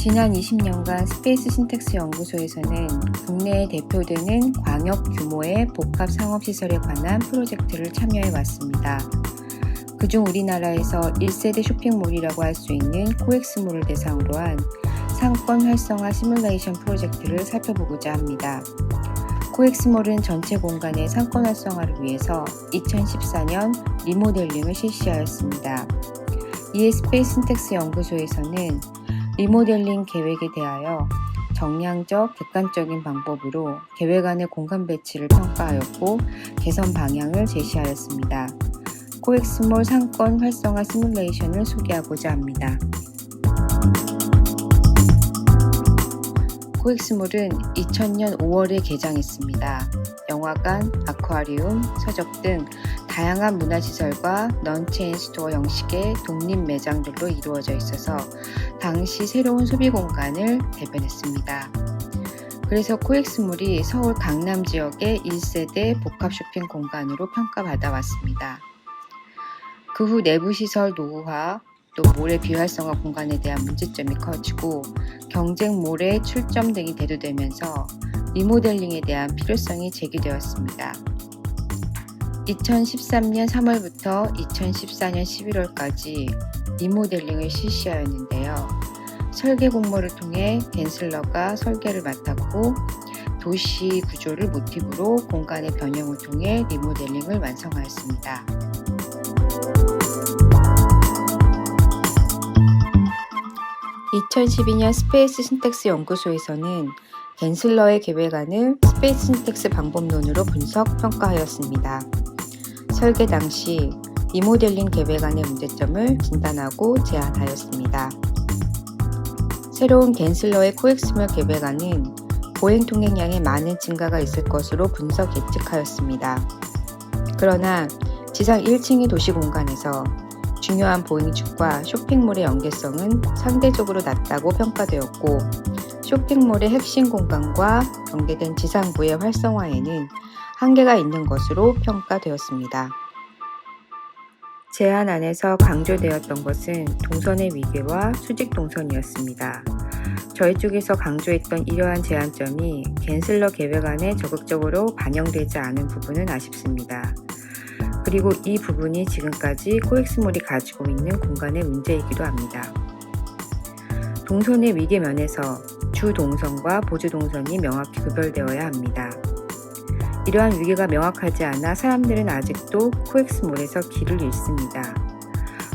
지난 20년간 스페이스 신텍스 연구소에서는 국내에 대표되는 광역 규모의 복합 상업시설에 관한 프로젝트를 참여해 왔습니다. 그중 우리나라에서 1세대 쇼핑몰이라고 할 수 있는 코엑스몰을 대상으로 한 상권 활성화 시뮬레이션 프로젝트를 살펴보고자 합니다. 코엑스몰은 전체 공간의 상권 활성화를 위해서 2014년 리모델링을 실시하였습니다. 이에 스페이스 신텍스 연구소에서는 리모델링 계획에 대하여 정량적, 객관적인 방법으로 계획안의 공간 배치를 평가하였고 개선 방향을 제시하였습니다. 코엑스몰 상권 활성화 시뮬레이션을 소개하고자 합니다. 코엑스몰은 2000년 5월에 개장했습니다. 영화관, 아쿠아리움, 서적 등 다양한 문화시설과 넌체인 스토어 형식의 독립 매장들로 이루어져 있어서 당시 새로운 소비 공간을 대변했습니다. 그래서 코엑스몰이 서울 강남 지역의 1세대 복합 쇼핑 공간으로 평가받아 왔습니다. 그 후 내부시설 노후화, 또 몰의 비활성화 공간에 대한 문제점이 커지고 경쟁몰의 출점 등이 대두되면서 리모델링에 대한 필요성이 제기되었습니다. 2013년 3월부터 2014년 11월까지 리모델링을 실시하였는데요. 설계 공모를 통해 갠슬러가 설계를 맡았고 도시 구조를 모티브로 공간의 변형을 통해 리모델링을 완성하였습니다. 2012년 스페이스 신텍스 연구소에서는 갠슬러의 계획안을 스페이스 신텍스 방법론으로 분석, 평가하였습니다. 설계 당시 리모델링 계획안의 문제점을 진단하고 제안하였습니다. 새로운 갠슬러의 코엑스몰 계획안은 보행 통행량의 많은 증가가 있을 것으로 분석 예측하였습니다. 그러나 지상 1층의 도시 공간에서 중요한 보행축과 쇼핑몰의 연계성은 상대적으로 낮다고 평가되었고 쇼핑몰의 핵심 공간과 경계된 지상부의 활성화에는 한계가 있는 것으로 평가되었습니다. 제안안에서 강조되었던 것은 동선의 위계와 수직 동선이었습니다. 저희 쪽에서 강조했던 이러한 제한점이 갠슬러 계획안에 적극적으로 반영되지 않은 부분은 아쉽습니다. 그리고 이 부분이 지금까지 코엑스몰이 가지고 있는 공간의 문제이기도 합니다. 동선의 위계 면에서 주 동선과 보조 동선이 명확히 구별되어야 합니다. 이러한 위계가 명확하지 않아 사람들은 아직도 코엑스몰에서 길을 잃습니다.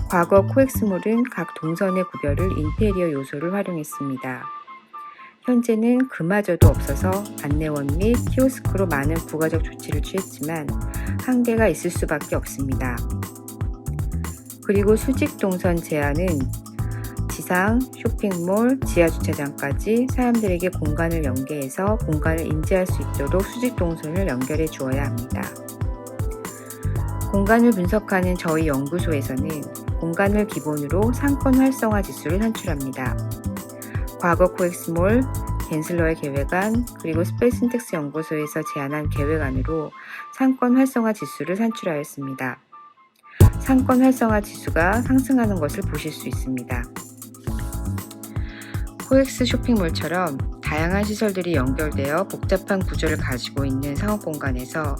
과거 코엑스몰은 각 동선의 구별을 인테리어 요소를 활용했습니다. 현재는 그마저도 없어서 안내원 및 키오스크로 많은 부가적 조치를 취했지만 한계가 있을 수밖에 없습니다. 그리고 수직 동선 제한은 지상, 쇼핑몰, 지하주차장까지 사람들에게 공간을 연계해서 공간을 인지할 수 있도록 수직 동선을 연결해 주어야 합니다. 공간을 분석하는 저희 연구소에서는 공간을 기본으로 상권 활성화 지수를 산출합니다. 과거 코엑스몰, 갠슬러의 계획안, 그리고 스페이스 신텍스 연구소에서 제안한 계획안으로 상권 활성화 지수를 산출하였습니다. 상권 활성화 지수가 상승하는 것을 보실 수 있습니다. 코엑스 쇼핑몰처럼 다양한 시설들이 연결되어 복잡한 구조를 가지고 있는 상업 공간에서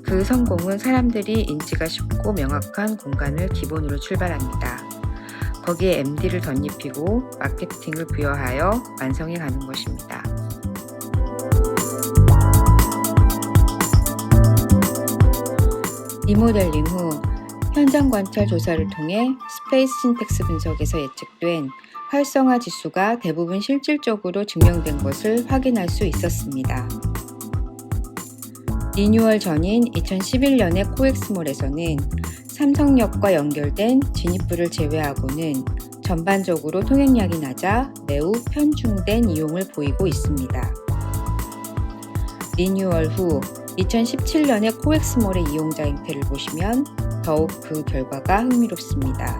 그 성공은 사람들이 인지가 쉽고 명확한 공간을 기본으로 출발합니다. 거기에 MD를 덧입히고 마케팅을 부여하여 완성해 가는 것입니다. 리모델링 후 현장 관찰 조사를 통해 스페이스 신텍스 분석에서 예측된 활성화 지수가 대부분 실질적으로 증명된 것을 확인할 수 있었습니다. 리뉴얼 전인 2011년의 코엑스몰에서는 삼성역과 연결된 진입부를 제외하고는 전반적으로 통행량이 낮아 매우 편중된 이용을 보이고 있습니다. 리뉴얼 후 2017년의 코엑스몰의 이용자 행태를 보시면 더욱 그 결과가 흥미롭습니다.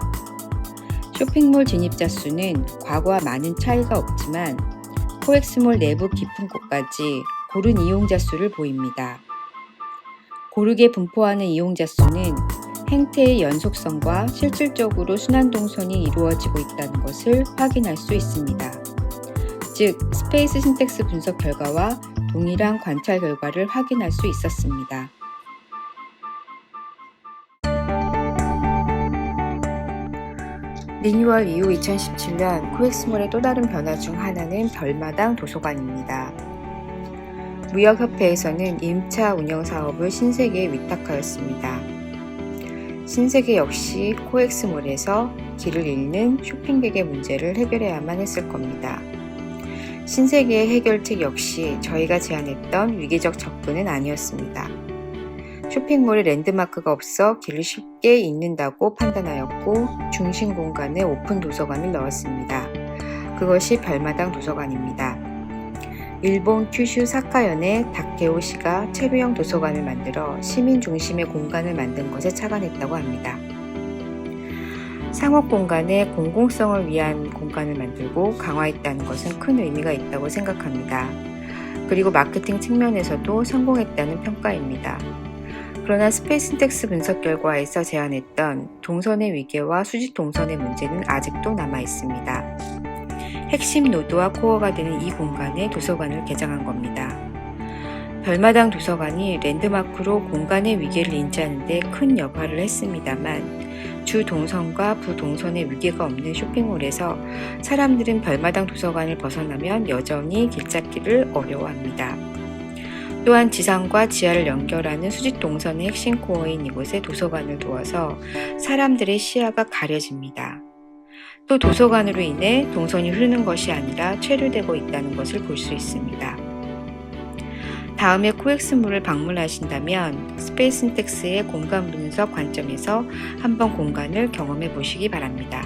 쇼핑몰 진입자 수는 과거와 많은 차이가 없지만 코엑스몰 내부 깊은 곳까지 고른 이용자 수를 보입니다. 고르게 분포하는 이용자 수는 행태의 연속성과 실질적으로 순환동선이 이루어지고 있다는 것을 확인할 수 있습니다. 즉 스페이스 신텍스 분석 결과와 동일한 관찰 결과를 확인할 수 있었습니다. 리뉴얼 이후 2017년 코엑스몰의 또 다른 변화 중 하나는 별마당 도서관입니다. 무역협회에서는 임차 운영 사업을 신세계에 위탁하였습니다. 신세계 역시 코엑스몰에서 길을 잃는 쇼핑백의 문제를 해결해야만 했을 겁니다. 신세계의 해결책 역시 저희가 제안했던 위기적 접근은 아니었습니다. 쇼핑몰에 랜드마크가 없어 길을 쉽게 잃는다고 판단하였고 중심 공간에 오픈 도서관을 넣었습니다. 그것이 별마당 도서관입니다. 일본 큐슈 사카현의 다케오 씨가 체류형 도서관을 만들어 시민 중심의 공간을 만든 것에 착안했다고 합니다. 상업 공간에 공공성을 위한 공간을 만들고 강화했다는 것은 큰 의미가 있다고 생각합니다. 그리고 마케팅 측면에서도 성공했다는 평가입니다. 그러나 스페이스 신텍스 분석 결과에서 제안했던 동선의 위계와 수직 동선의 문제는 아직도 남아 있습니다. 핵심 노드와 코어가 되는 이 공간에 도서관을 개장한 겁니다. 별마당 도서관이 랜드마크로 공간의 위계를 인지하는 데 큰 역할을 했습니다만 주 동선과 부동선의 위계가 없는 쇼핑몰에서 사람들은 별마당 도서관을 벗어나면 여전히 길 찾기를 어려워합니다. 또한 지상과 지하를 연결하는 수직 동선의 핵심 코어인 이곳에 도서관을 두어서 사람들의 시야가 가려집니다. 또 도서관으로 인해 동선이 흐르는 것이 아니라 체류되고 있다는 것을 볼 수 있습니다. 다음에 코엑스몰을 방문하신다면 스페이스 신텍스의 공간 분석 관점에서 한번 공간을 경험해 보시기 바랍니다.